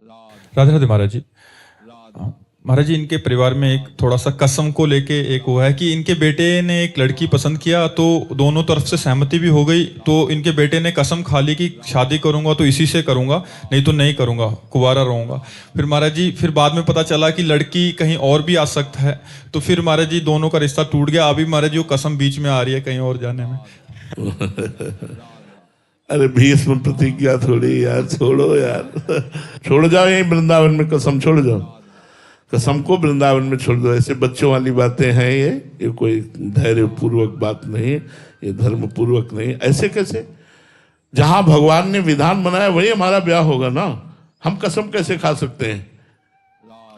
राधे राधे महाराज जी। महाराज जी, इनके परिवार में एक थोड़ा सा कसम को लेके एक हुआ है कि इनके बेटे ने एक लड़की पसंद किया, तो दोनों तरफ से सहमति भी हो गई, तो इनके बेटे ने कसम खा ली कि शादी करूंगा तो इसी से करूंगा, नहीं तो नहीं करूंगा, कुंवारा रहूंगा। फिर महाराज जी, फिर बाद में पता चला कि लड़की कहीं और भी आसक्त है, तो फिर महाराज जी दोनों का रिश्ता टूट गया। अभी महाराज जी वो कसम बीच में आ रही है कहीं और जाने में। अरे भीष्म प्रतिज्ञा थोड़ी यार, छोड़ो यार, छोड़ जाओ यही वृंदावन में कसम छोड़ जाओ, कसम को वृंदावन में छोड़ दो। ऐसे बच्चों वाली बातें हैं ये कोई धैर्य पूर्वक बात नहीं, ये धर्म पूर्वक नहीं। ऐसे कैसे? जहां भगवान ने विधान बनाया वही हमारा ब्याह होगा ना। हम कसम कैसे खा सकते हैं?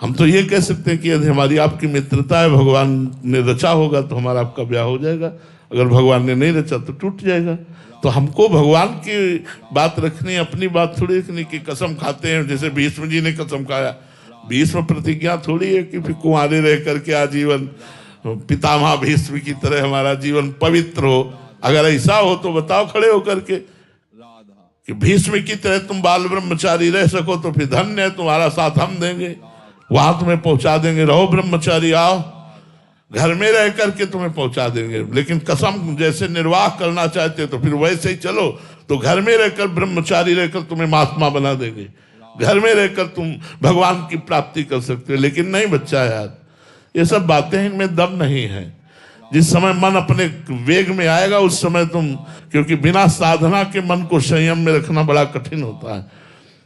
हम तो ये कह सकते हैं कि यदि हमारी आपकी मित्रता है, भगवान ने रचा होगा तो हमारा आपका ब्याह हो जाएगा, अगर भगवान ने नहीं रचा तो टूट जाएगा। तो हमको भगवान की बात रखनी, अपनी बात थोड़ी रखनी कि कसम खाते हैं जैसे भीष्म जी ने कसम खाया। भीष्म प्रतिज्ञा थोड़ी है कि फिर कुंवारे रह करके आजीवन पितामह भीष्म की तरह हमारा जीवन पवित्र हो। अगर ऐसा हो तो बताओ खड़े होकर के कि भीष्म की तरह तुम बाल ब्रह्मचारी रह सको तो फिर धन्य है, तुम्हारा साथ हम देंगे, वहां तुम्हें पहुंचा देंगे, रहो ब्रह्मचारी, आओ घर में रह करके तुम्हें पहुंचा देंगे। लेकिन कसम जैसे निर्वाह करना चाहते तो फिर वैसे ही चलो, तो घर में रहकर ब्रह्मचारी रहकर तुम्हें महात्मा बना देंगे, घर में रहकर तुम भगवान की प्राप्ति कर सकते हो। लेकिन नहीं बच्चा यार, ये सब बातें इनमें दम नहीं है। जिस समय मन अपने वेग में आएगा उस समय तुम, क्योंकि बिना साधना के मन को संयम में रखना बड़ा कठिन होता है।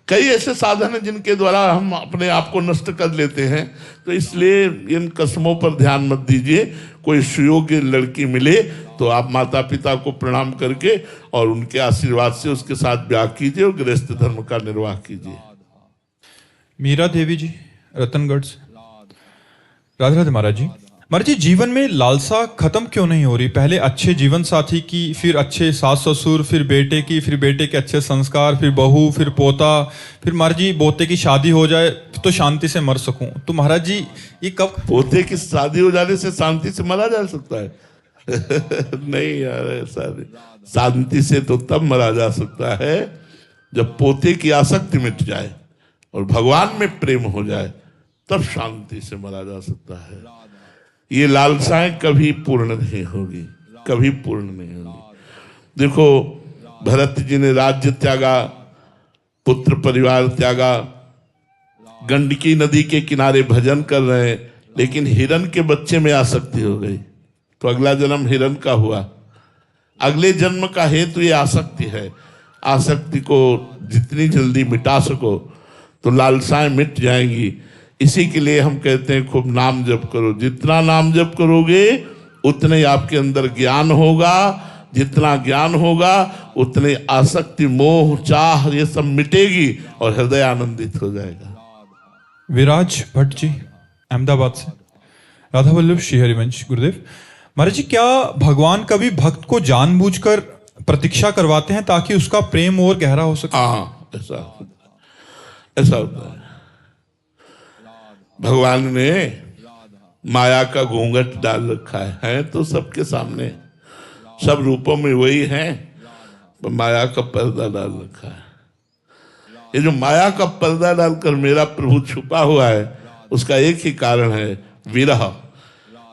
कई ऐसे साधन हैं जिनके द्वारा हम अपने आप को नष्ट कर लेते हैं, तो इसलिए इन कसमों पर ध्यान मत दीजिए। कोई सुयोग्य लड़की मिले तो आप माता पिता को प्रणाम करके और उनके आशीर्वाद से उसके साथ ब्याह कीजिए और गृहस्थ धर्म का निर्वाह कीजिए। मीरा देवी जी, रतनगढ़ से। राधे राधे महाराज जी। महाराज जी, जीवन में लालसा खत्म क्यों नहीं हो रही? पहले अच्छे जीवन साथी की, फिर अच्छे सास ससुर, फिर बेटे की, फिर बेटे के अच्छे संस्कार, फिर बहू, फिर पोता, फिर महाराज जी पोते की शादी हो जाए तो शांति से मर सकूं। तो महाराज जी ये कब? पोते की शादी हो जाने से शांति से मरा जा सकता है? नहीं यार, ऐसा नहीं। शांति से तो तब मरा जा सकता है जब पोते की आसक्ति मिट जाए और भगवान में प्रेम हो जाए, तब शांति से मरा जा सकता है। ये लालसाएं कभी पूर्ण नहीं होगी, कभी पूर्ण नहीं होगी। देखो, भरत जी ने राज्य त्यागा, पुत्र परिवार त्यागा, गंडकी नदी के किनारे भजन कर रहे हैं, लेकिन हिरण के बच्चे में आसक्ति हो गई, तो अगला जन्म हिरण का हुआ। अगले जन्म का हेतु ये आसक्ति है। आसक्ति को जितनी जल्दी मिटा सको तो लालसाएं मिट जाएंगी। इसी के लिए हम कहते हैं खूब नाम जप करो। जितना नाम जप करोगे उतने आपके अंदर ज्ञान होगा, जितना ज्ञान होगा उतने आसक्ति, मोह, चाह ये सब मिटेगी और हृदय आनंदित हो जाएगा। विराज भट्ट जी, अहमदाबाद से। राधा वल्लभ श्री हरिवंश गुरुदेव। महाराज जी, क्या भगवान कभी भक्त को जानबूझकर प्रतीक्षा करवाते हैं ताकि उसका प्रेम और गहरा हो सके? हाँ, ऐसा होता है। भगवान ने माया का घूंघट डाल रखा है तो सबके सामने, सब रूपों में वही है, पर माया का पर्दा डाल रखा है। ये जो माया का पर्दा डालकर मेरा प्रभु छुपा हुआ है, उसका एक ही कारण है, विरह।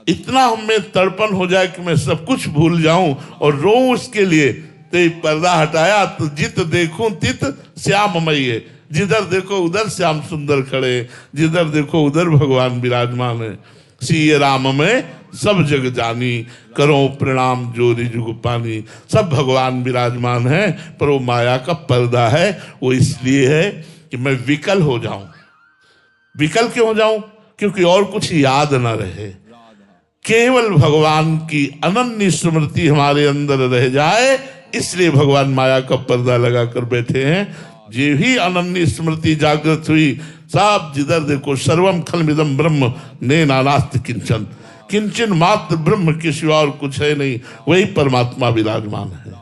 इतना हमें तड़पन हो जाए कि मैं सब कुछ भूल जाऊं और रोऊं उसके लिए। तो ये पर्दा हटाया तो जित देखूं तित श्याममयी है। जिधर देखो उधर श्याम सुंदर खड़े, जिधर देखो उधर भगवान विराजमान है। सिय राम में सब जग जानी, करो प्रणाम जोरी जुग पानी। सब भगवान विराजमान है, पर वो माया का पर्दा है। वो इसलिए है कि मैं विकल हो जाऊं। विकल क्यों हो जाऊं? क्योंकि और कुछ याद ना रहे, केवल भगवान की अनन्य स्मृति हमारे अंदर रह जाए, इसलिए भगवान माया का पर्दा लगाकर बैठे हैं। जे ही अनन्य स्मृति जागृत हुई, सब जिधर देखो सर्वम खलमिदम ब्रह्म ने नानास्त किंचन, किंचन मात्र ब्रह्म के सिवा और कुछ है नहीं, वही परमात्मा विराजमान है।